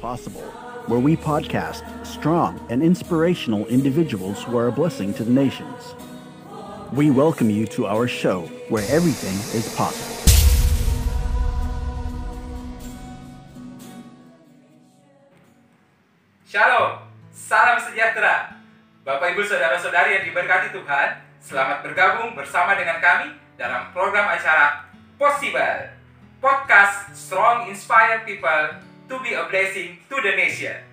Possible, where we podcast strong and inspirational individuals who are a blessing to the nations. We welcome you to our show, where everything is possible. Shalom, salam sejahtera. Bapak Ibu Saudara-saudari yang diberkati Tuhan, selamat bergabung bersama dengan kami dalam program acara Possible, podcast Strong Inspire People to be a blessing to the nation.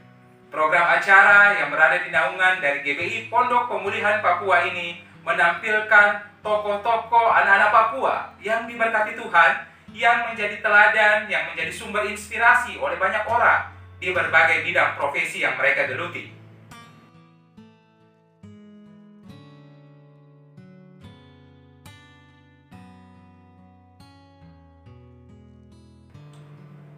Program acara yang berada di naungan dari GBI Pondok Pemulihan Papua ini menampilkan tokoh-tokoh anak-anak Papua yang diberkati Tuhan, yang menjadi teladan, yang menjadi sumber inspirasi oleh banyak orang di berbagai bidang profesi yang mereka geluti.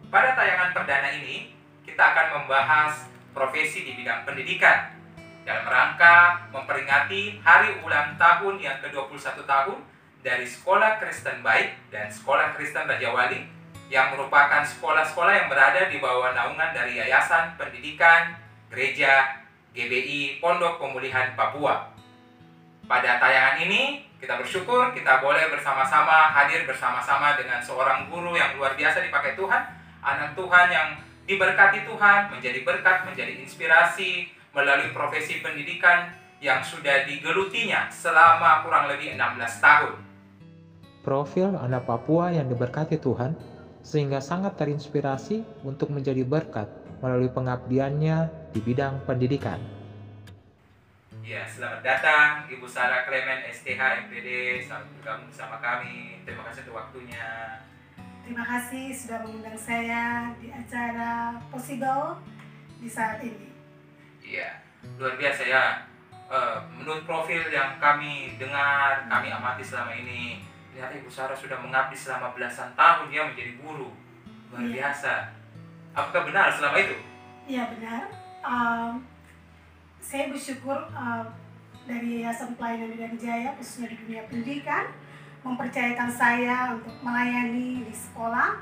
Pada tayangan perdana ini, kita akan membahas profesi di bidang pendidikan dalam rangka memperingati hari ulang tahun yang ke-21 tahun dari Sekolah Kristen Baik dan Sekolah Kristen Raja Wali, yang merupakan sekolah-sekolah yang berada di bawah naungan dari Yayasan Pendidikan Gereja GBI Pondok Pemulihan Papua. Pada tayangan ini, kita bersyukur kita boleh bersama-sama hadir bersama-sama dengan seorang guru yang luar biasa dipakai Tuhan, anak Tuhan yang diberkati Tuhan, menjadi berkat, menjadi inspirasi melalui profesi pendidikan yang sudah digelutinya selama kurang lebih 16 tahun. Profil anak Papua yang diberkati Tuhan, sehingga sangat terinspirasi untuk menjadi berkat melalui pengabdiannya di bidang pendidikan. Ya, selamat datang Ibu Sarah Clement STH MPD, selamat bergabung bersama kami. Terima kasih untuk waktunya. Terima kasih sudah mengundang saya di acara Possible di saat ini. Iya, luar biasa ya. Menurut profil yang kami dengar, kami amati selama ini, lihat Ibu Sarah sudah mengabdi selama belasan tahun ya menjadi guru. Luar biasa. Apakah benar selama itu? Iya benar. Saya bersyukur dari Yayasan Pelayanan Medan Jaya, khususnya di dunia pendidikan, mempercayakan saya untuk melayani di sekolah.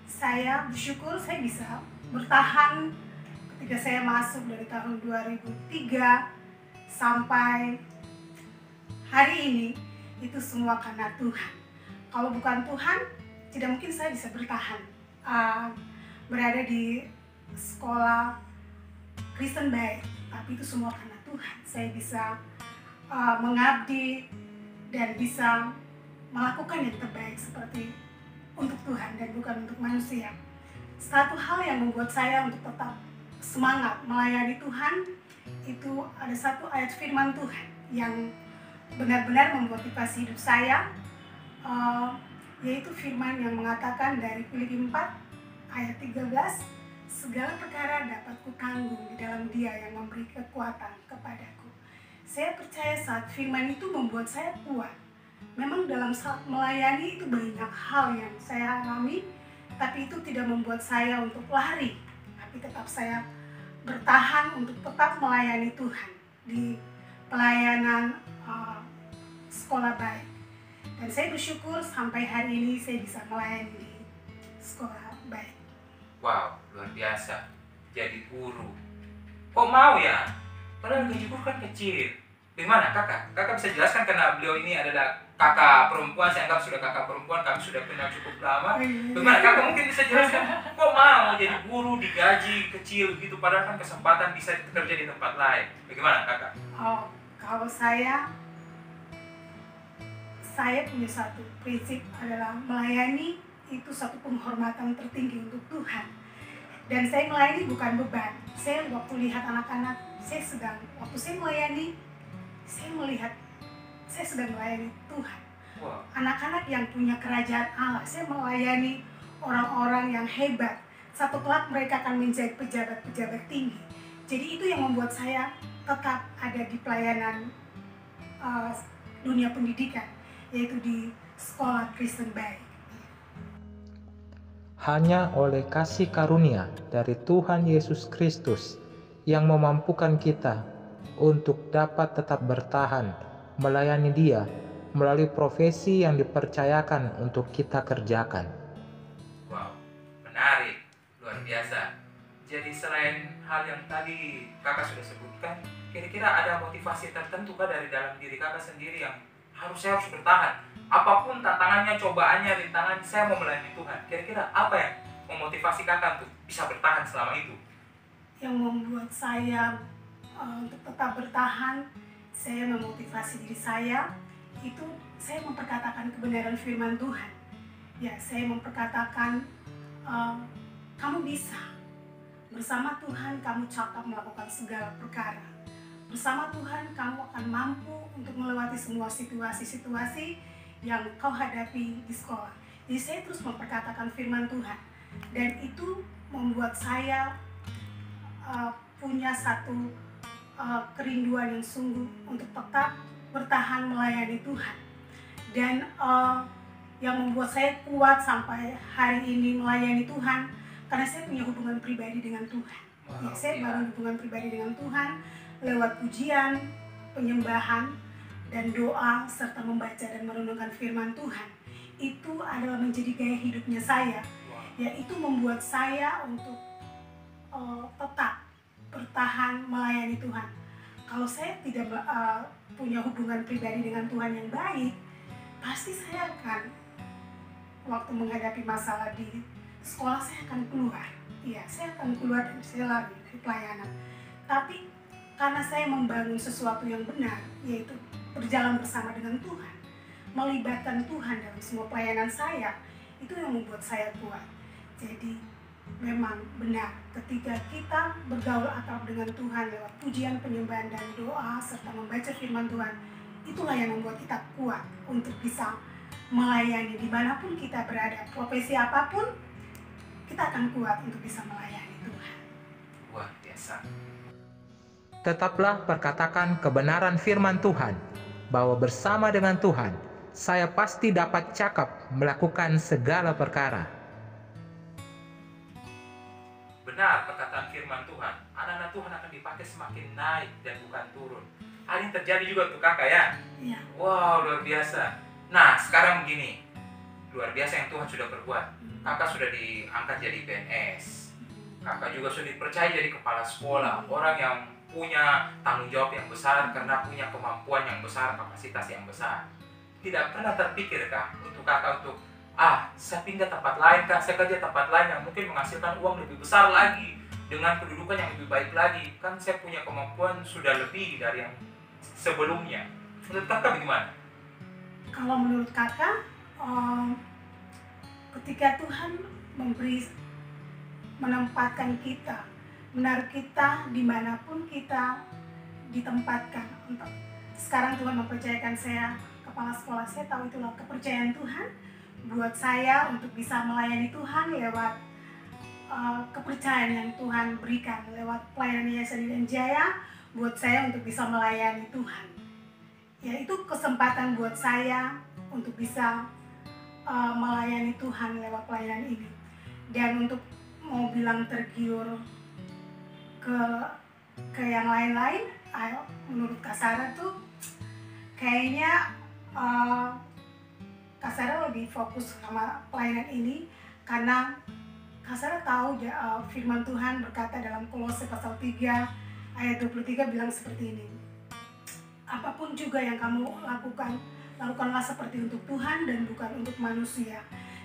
Saya bersyukur saya bisa bertahan ketika saya masuk dari tahun 2003 sampai hari ini. Itu semua karena Tuhan. Kalau bukan Tuhan, tidak mungkin saya bisa bertahan berada di sekolah Kristen Baik. Tapi itu semua karena Tuhan. Saya bisa mengabdi dan bisa melakukan yang terbaik seperti untuk Tuhan dan bukan untuk manusia. Satu hal yang membuat saya untuk tetap semangat melayani Tuhan, itu ada satu ayat firman Tuhan yang benar-benar memotivasi hidup saya, yaitu firman yang mengatakan dari Filipi 4 ayat 13, segala perkara dapat kutanggung di dalam Dia yang memberi kekuatan kepadaku. Saya percaya saat firman itu membuat saya kuat. Memang dalam saat melayani itu banyak hal yang saya alami, tapi itu tidak membuat saya untuk lari, tapi tetap saya bertahan untuk tetap melayani Tuhan di pelayanan sekolah baik. Dan saya bersyukur sampai hari ini saya bisa melayani di sekolah baik. Wow, luar biasa. Jadi guru. Kok mau ya? Padahal gaji guru kan kecil. Di mana kakak? Kakak bisa jelaskan karena beliau ini adalah kakak perempuan, saya anggap sudah kakak perempuan, kami sudah kenal cukup lama. Bagaimana kakak mungkin bisa jelaskan? Kok mau jadi guru digaji kecil gitu, padahal kan kesempatan bisa kerja di tempat lain. Bagaimana kakak? Kalau saya punya satu prinsip adalah melayani itu satu penghormatan tertinggi untuk Tuhan. Dan saya melayani bukan beban. Saya waktu lihat anak-anak, waktu saya melayani, saya melihat saya sedang melayani Tuhan. Wow. Anak-anak yang punya kerajaan Allah. Saya melayani orang-orang yang hebat. Satu kelak mereka akan menjadi pejabat-pejabat tinggi. Jadi itu yang membuat saya tetap ada di pelayanan dunia pendidikan, yaitu di sekolah Kristen Baik. Hanya oleh kasih karunia dari Tuhan Yesus Kristus yang memampukan kita untuk dapat tetap bertahan melayani Dia melalui profesi yang dipercayakan untuk kita kerjakan. Wow, menarik, luar biasa. Jadi selain hal yang tadi kakak sudah sebutkan, kira-kira ada motivasi tertentu kah dari dalam diri kakak sendiri yang saya harus bertahan? Apapun tantangannya, cobaannya, rintangan, saya mau melayani Tuhan. Kira-kira apa yang memotivasi kakak untuk bisa bertahan selama itu? Yang membuat saya untuk tetap bertahan, saya memotivasi diri saya, itu saya memperkatakan kebenaran firman Tuhan. Ya, saya memperkatakan kamu bisa. Bersama Tuhan kamu cakap melakukan segala perkara. Bersama Tuhan kamu akan mampu untuk melewati semua situasi-situasi yang kau hadapi di sekolah. Jadi saya terus memperkatakan firman Tuhan. Dan itu membuat saya punya satu kerinduan yang sungguh untuk tetap bertahan melayani Tuhan. Dan yang membuat saya kuat sampai hari ini melayani Tuhan, karena saya punya hubungan pribadi dengan Tuhan. Ya, saya bangun hubungan pribadi dengan Tuhan lewat pujian, penyembahan, dan doa, serta membaca dan merenungkan firman Tuhan. Itu adalah menjadi gaya hidupnya saya. Ya, itu membuat saya untuk tetap bertahan melayani Tuhan. Kalau saya tidak punya hubungan pribadi dengan Tuhan yang baik, pasti saya akan, waktu menghadapi masalah di sekolah, saya akan keluar. Iya, saya akan keluar dan saya lari dari pelayanan. Tapi karena saya membangun sesuatu yang benar, yaitu berjalan bersama dengan Tuhan, melibatkan Tuhan dalam semua pelayanan saya, itu yang membuat saya kuat. Jadi memang benar, ketika kita bergaul akrab dengan Tuhan lewat pujian, penyembahan, dan doa, serta membaca firman Tuhan, itulah yang membuat kita kuat untuk bisa melayani dimanapun kita berada, profesi apapun, kita akan kuat untuk bisa melayani Tuhan. Luar biasa. Tetaplah perkatakan kebenaran firman Tuhan, bahwa bersama dengan Tuhan, saya pasti dapat cakap melakukan segala perkara. Benar perkataan firman Tuhan, anak-anak Tuhan akan dipakai semakin naik dan bukan turun. Hal yang terjadi juga untuk kakak ya? Iya. Wow, luar biasa. Nah, sekarang begini, luar biasa yang Tuhan sudah perbuat. Kakak sudah diangkat jadi PNS. Kakak juga sudah dipercaya jadi kepala sekolah. Orang yang punya tanggung jawab yang besar karena punya kemampuan yang besar, kapasitas yang besar. Tidak pernah terpikir kah untuk kakak untuk, saya pindah tempat lain kah, saya kerja tempat lain yang mungkin menghasilkan uang lebih besar lagi, dengan kedudukan yang lebih baik lagi. Kan saya punya kemampuan sudah lebih dari yang sebelumnya. Menurut kakak bagaimana? Kalau menurut kakak, ketika Tuhan menempatkan kita, menaruh kita dimanapun kita ditempatkan. Sekarang Tuhan mempercayakan saya kepala sekolah, saya tahu itulah kepercayaan Tuhan buat saya untuk bisa melayani Tuhan lewat kepercayaan yang Tuhan berikan lewat pelayanan Yayasan Iden Jaya buat saya untuk bisa melayani Tuhan. Ya, itu kesempatan buat saya untuk bisa melayani Tuhan lewat pelayanan ini. Dan untuk mau bilang tergiur ke yang lain-lain, menurut Kak Sarah tuh kayaknya Kak Sarah lebih fokus sama pelayanan ini karena Kak Sarah tahu firman Tuhan berkata dalam Kolose pasal 3 ayat 23 bilang seperti ini. Apapun juga yang kamu lakukan, lakukanlah seperti untuk Tuhan dan bukan untuk manusia.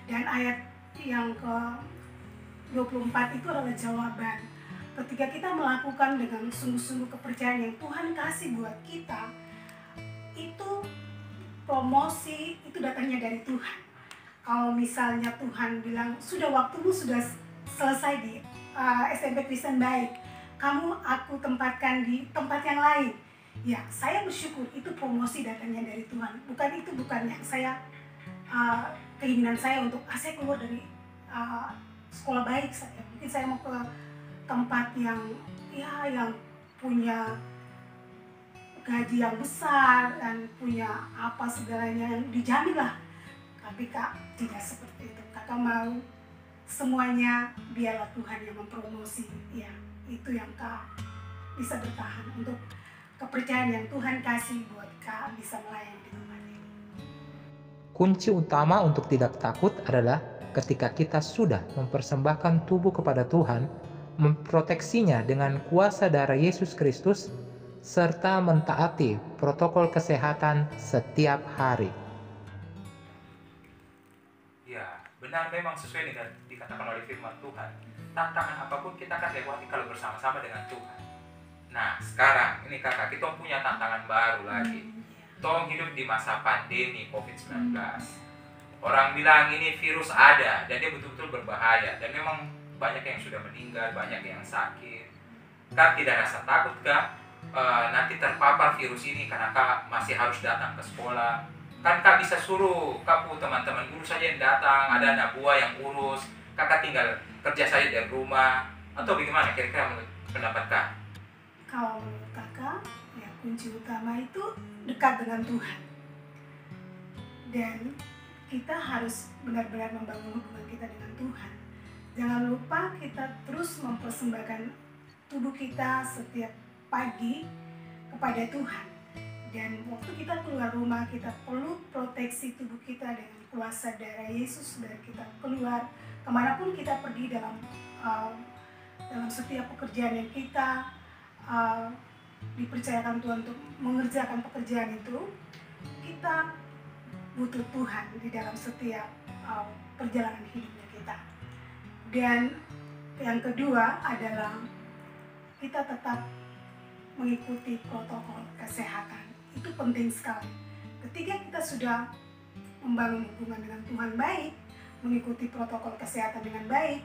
Dan ayat yang ke-24 itu adalah jawaban. Ketika kita melakukan dengan sungguh-sungguh kepercayaan yang Tuhan kasih buat kita, itu promosi itu datangnya dari Tuhan. Kalau misalnya Tuhan bilang, sudah waktumu sudah selesai di SMP Kristen Baik, kamu aku tempatkan di tempat yang lain. Ya, saya bersyukur itu promosi datangnya dari Tuhan. Bukan yang saya keinginan saya untuk saya keluar dari sekolah baik saya. Mungkin saya mau ke tempat yang punya gaji yang besar dan punya apa segalanya yang dijamin lah. Tapi Kak tidak seperti itu. Kakak mau semuanya biarlah Tuhan yang mempromosi. Ya, itu yang Kak bisa bertahan untuk kepercayaan yang Tuhan kasih buat Kak bisa melayani di tempat ini. Kunci utama untuk tidak takut adalah ketika kita sudah mempersembahkan tubuh kepada Tuhan, memproteksinya dengan kuasa darah Yesus Kristus, serta mentaati protokol kesehatan setiap hari. Ya, benar, memang sesuai dengan dikatakan oleh firman Tuhan. Tantangan apapun kita akan lewati kalau bersama-sama dengan Tuhan. Nah, sekarang ini kakak, kita punya tantangan baru lagi. Tolong hidup di masa pandemi COVID-19. Orang bilang ini virus ada dan dia betul-betul berbahaya. Dan memang banyak yang sudah meninggal, banyak yang sakit. Kak tidak rasa takut kak nanti terpapar virus ini karena kak masih harus datang ke sekolah? Kan kak bisa suruh teman-teman guru saja yang datang, ada anak buah yang urus, kakak tinggal kerja saja dari rumah. Atau bagaimana kira-kira menurut pendapat kak? Kalau menurut kakak, ya kunci utama itu dekat dengan Tuhan. Dan kita harus benar-benar membangun hubungan kita dengan Tuhan. Jangan lupa kita terus mempersembahkan tubuh kita setiap pagi kepada Tuhan. Dan waktu kita keluar rumah, kita perlu proteksi tubuh kita dengan kuasa darah Yesus. Dan kita keluar kemanapun kita pergi dalam setiap pekerjaan yang kita dipercayakan Tuhan untuk mengerjakan pekerjaan itu, kita butuh Tuhan di dalam setiap perjalanan hidupnya kita. Dan yang kedua adalah kita tetap mengikuti protokol kesehatan. Itu penting sekali. Ketika kita sudah membangun hubungan dengan Tuhan baik, mengikuti protokol kesehatan dengan baik,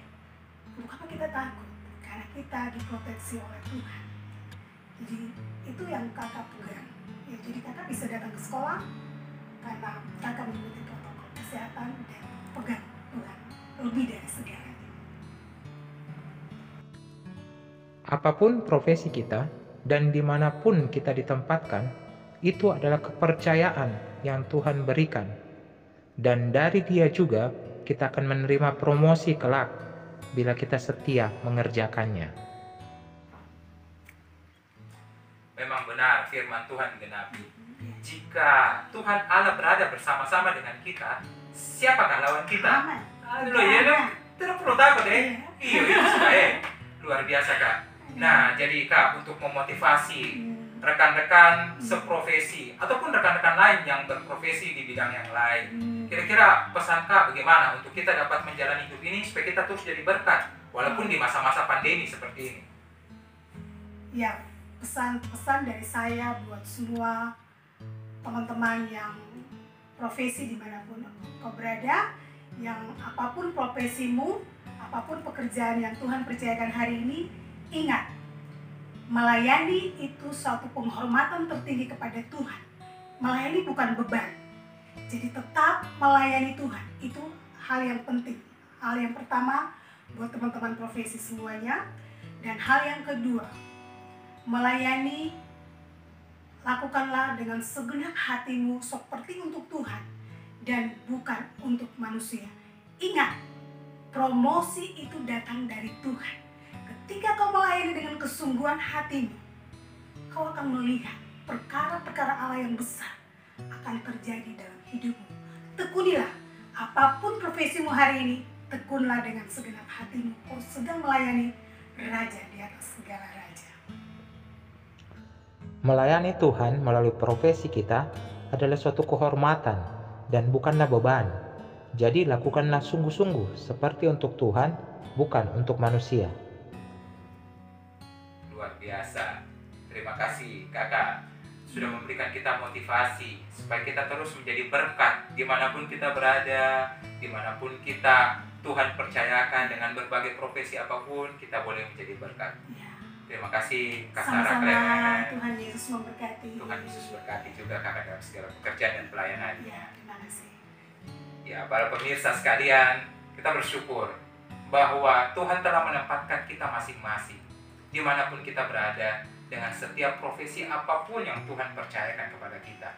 untuk apa kita takut? Karena kita diproteksi oleh Tuhan. Jadi itu yang kakak pegang. Ya, jadi kakak bisa datang ke sekolah karena kakak mengikuti protokol kesehatan dan pegang Tuhan lebih dari segalanya. Apapun profesi kita dan dimanapun kita ditempatkan, itu adalah kepercayaan yang Tuhan berikan. Dan dari Dia juga kita akan menerima promosi kelak bila kita setia mengerjakannya. Memang benar firman Tuhan digenapi. Jika Tuhan Allah berada bersama-sama dengan kita, siapakah lawan kita? Amin. Tidak perlu takut Iya, itu sudah luar biasa kak. Nah, jadi kak, untuk memotivasi rekan-rekan seprofesi ataupun rekan-rekan lain yang berprofesi di bidang yang lain, kira-kira pesan kak bagaimana untuk kita dapat menjalani hidup ini supaya kita terus jadi berkat walaupun di masa-masa pandemi seperti ini? Ya, pesan-pesan dari saya buat semua teman-teman yang profesi dimanapun kau berada, yang apapun profesimu, apapun pekerjaan yang Tuhan percayakan hari ini, ingat, melayani itu suatu penghormatan tertinggi kepada Tuhan. Melayani bukan beban. Jadi tetap melayani Tuhan, itu hal yang penting. Hal yang pertama buat teman-teman profesi semuanya. Dan hal yang kedua, melayani, lakukanlah dengan segenap hatimu seperti untuk Tuhan dan bukan untuk manusia. Ingat, promosi itu datang dari Tuhan. Ketika kau melayani dengan kesungguhan hatimu, kau akan melihat perkara-perkara Allah yang besar akan terjadi dalam hidupmu. Tekunilah, apapun profesimu hari ini, tekunlah dengan segenap hatimu. Kau sedang melayani Raja di atas segala raja. Melayani Tuhan melalui profesi kita adalah suatu kehormatan dan bukanlah beban. Jadi lakukanlah sungguh-sungguh seperti untuk Tuhan, bukan untuk manusia. Luar biasa. Terima kasih kakak sudah memberikan kita motivasi supaya kita terus menjadi berkat dimanapun kita berada, dimanapun kita Tuhan percayakan dengan berbagai profesi apapun kita boleh menjadi berkat. Ya. Terima kasih Kak Sarah Sama-sama, Clement. Tuhan Yesus memberkati. Tuhan Yesus berkati juga kakak dalam segala pekerjaan dan pelayanan. Ya, terima kasih. Ya, para pemirsa sekalian, kita bersyukur bahwa Tuhan telah menempatkan kita masing-masing dimanapun kita berada dengan setiap profesi apapun yang Tuhan percayakan kepada kita.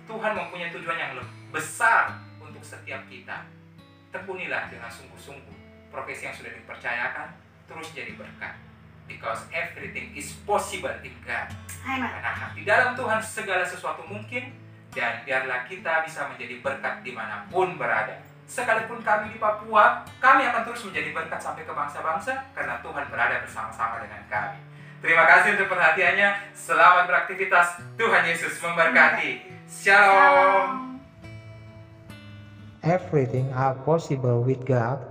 Tuhan mempunyai tujuan yang lebih besar untuk setiap kita. Tekunilah dengan sungguh-sungguh profesi yang sudah dipercayakan, terus jadi berkat. Because everything is possible in God. Amen. Karena di dalam Tuhan segala sesuatu mungkin, dan biarlah kita bisa menjadi berkat dimanapun berada. Sekalipun kami di Papua, kami akan terus menjadi berkat sampai ke bangsa-bangsa karena Tuhan berada bersama-sama dengan kami. Terima kasih untuk perhatiannya. Selamat beraktivitas. Tuhan Yesus memberkati. Shalom. Everything are possible with God,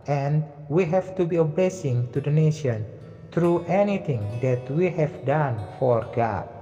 and we have to be a blessing to the nation through anything that we have done for God.